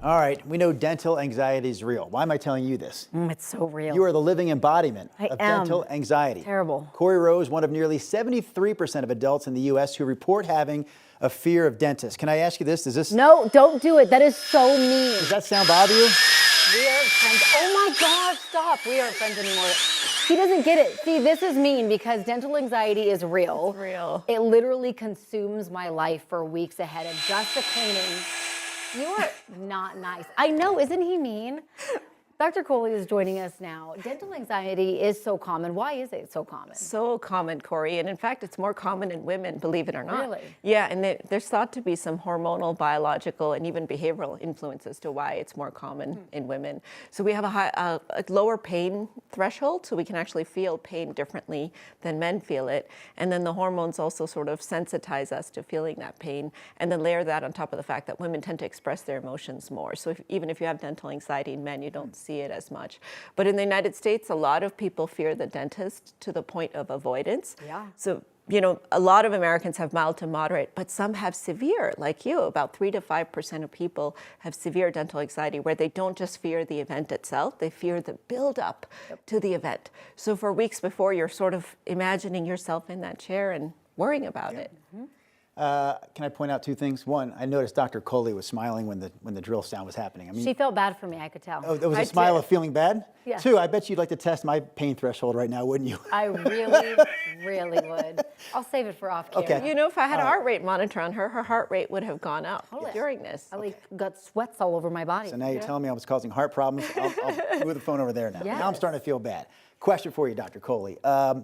All right, we know dental anxiety is real. Why am I telling you this? It's so real. You are the living embodiment of am. dental anxiety. Terrible. Corey Rose, one of nearly 73% of adults in the U.S. who report having a fear of dentists. Can I ask you this? No, don't do it. That is so mean. Does that sound bother you? We aren't friends. Oh my gosh, stop. We aren't friends anymore. He doesn't get it. See, this is mean because dental anxiety is real. It's real. It literally consumes my life for weeks ahead of just the cleaning. You are not nice. I know, isn't he mean? Dr. Kohli is joining us now. Dental anxiety is so common. Why is it so common? So common, Corey, and in fact, it's more common in women, believe it or not. Really? Yeah, and there's thought to be some hormonal, biological, and even behavioral influences to why it's more common in women. So we have a lower pain threshold, so we can actually feel pain differently than men feel it. And then the hormones also sort of sensitize us to feeling that pain, and then layer that on top of the fact that women tend to express their emotions more. So even if you have dental anxiety in men, you don't see it as much. But in the United States, a lot of people fear the dentist to the point of avoidance. Yeah. So, you know, a lot of Americans have mild to moderate, but some have severe, like you. About 3 to 5% of people have severe dental anxiety where they don't just fear the event itself, they fear the build-up to the event. So for weeks before, you're sort of imagining yourself in that chair and worrying about it. Can I point out two things? One, I noticed Dr. Kohli was smiling when the drill sound was happening. I mean, She felt bad for me, I could tell. oh, there was a I smile did. of feeling bad? Yeah. Two, I bet you'd like to test my pain threshold right now, wouldn't you? I really, really would. I'll save it for off camera. Okay. You know, if I had a heart rate monitor on her, her heart rate would have gone up Totally. during this. I like got sweats all over my body. So now you're telling me I was causing heart problems. I'll move the phone over there now. Yes. Now I'm starting to feel bad. Question for you, Dr. Kohli.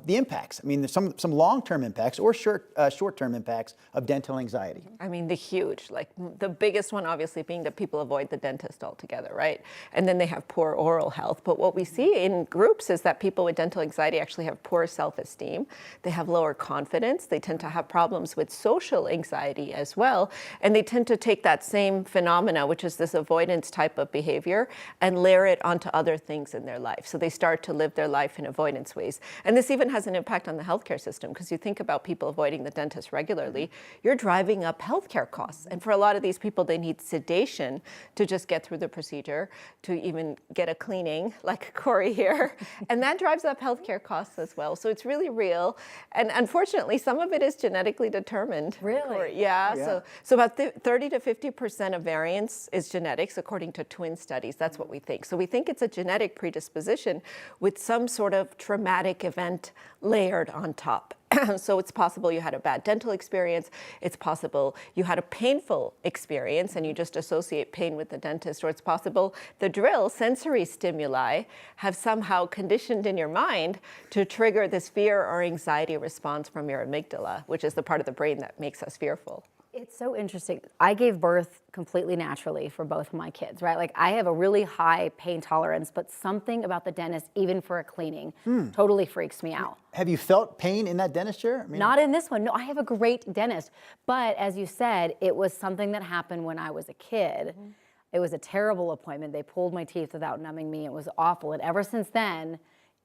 The impacts. I mean, there's some long-term impacts or short-term impacts of dental anxiety. I mean, the huge, like the biggest one obviously being that people avoid the dentist altogether, right? And then they have poor oral health. But what we see in groups is that people with dental anxiety actually have poor self-esteem. They have lower confidence. They tend to have problems with social anxiety as well. And they tend to take that same phenomena, which is this avoidance type of behavior, and layer it onto other things in their life. So they start to live their life in avoidance ways. And this even has an impact on the healthcare system because you think about people avoiding the dentist regularly, you're driving up healthcare costs. And for a lot of these people, they need sedation to just get through the procedure, to even get a cleaning like Corey here. And that drives up healthcare costs as well. So it's really real. And unfortunately, some of it is genetically determined. Really? Corey. Yeah. Yeah. So about 30 to 50% of variance is genetics, according to twin studies. That's what we think. So we think it's a genetic predisposition with some sort of traumatic event layered on top. So it's possible you had a bad dental experience. It's possible you had a painful experience and you just associate pain with the dentist. Or it's possible the drill, sensory stimuli, have somehow conditioned in your mind to trigger this fear or anxiety response from your amygdala, which is the part of the brain that makes us fearful. It's so interesting. I gave birth completely naturally for both of my kids, right? Like I have a really high pain tolerance, but something about the dentist, even for a cleaning, totally freaks me out. Have you felt pain in that dentist chair? I mean, Not in this one. No, I have a great dentist. But as you said, it was something that happened when I was a kid. It was a terrible appointment. They pulled my teeth without numbing me. It was awful. And ever since then,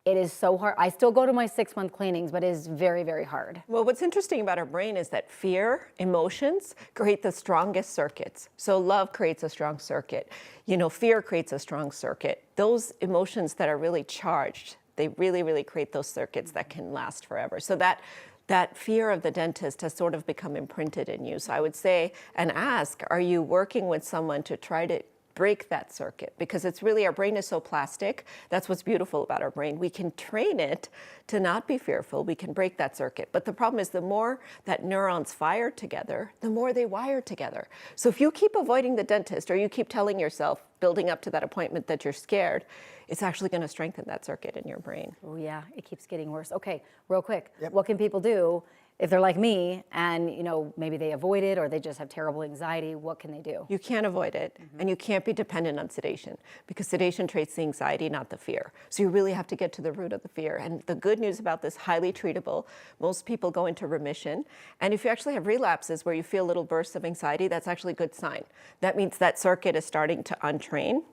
it is so hard. I still go to my 6-month cleanings, but it is very, very hard. Well, what's interesting about our brain is that fear, emotions create the strongest circuits. So love creates a strong circuit. You know, fear creates a strong circuit. Those emotions that are really charged, they really, really create those circuits that can last forever. So that fear of the dentist has sort of become imprinted in you. So I would say and ask, are you working with someone to try to break that circuit? Because it's really, our brain is so plastic. That's what's beautiful about our brain. We can train it to not be fearful. We can break that circuit. But the problem is the more that neurons fire together, the more they wire together. So if you keep avoiding the dentist or you keep telling yourself, building up to that appointment, that you're scared, it's actually going to strengthen that circuit in your brain. Oh yeah, it keeps getting worse. Okay, real quick, what can people do if they're like me and, you know, maybe they avoid it or they just have terrible anxiety? What can they do? You can't avoid it, and you can't be dependent on sedation because sedation treats the anxiety, not the fear. So you really have to get to the root of the fear. And the good news about this, highly treatable. Most people go into remission. And if you actually have relapses where you feel little bursts of anxiety, that's actually a good sign. That means that circuit is starting to untrain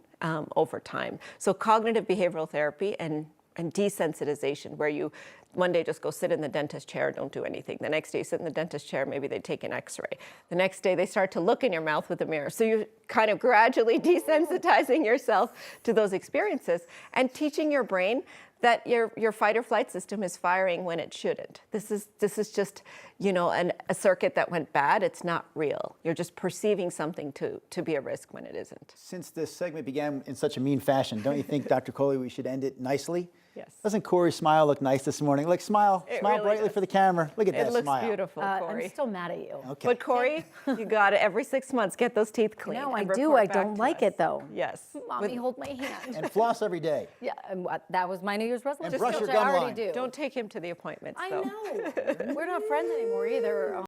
over time. So cognitive behavioral therapy and and desensitization, where you one day just go sit in the dentist chair, don't do anything. The next day you sit in the dentist chair, maybe they take an x-ray. The next day they start to look in your mouth with a mirror. So you're kind of gradually desensitizing yourself to those experiences and teaching your brain that your fight or flight system is firing when it shouldn't. This is just, you know, a circuit that went bad. It's not real. You're just perceiving something to be a risk when it isn't. Since this segment began in such a mean fashion, don't you think, Dr. Kohli, we should end it nicely? Yes. Doesn't Corey's smile look nice this morning? Like, smile really brightly does. for the camera. Look at that It looks smile. beautiful, Corey. I'm still mad at you. Okay. But Corey, you got it. Every 6 months, get those teeth clean. No, I and do. report I back don't to like us. it though. Yes. Mommy, hold my hand. And floss every day. Yeah, and that was my New Year's resolution, brush which your I gum already line. do. Don't take him to the appointments, I though. know. We're not friends anymore either.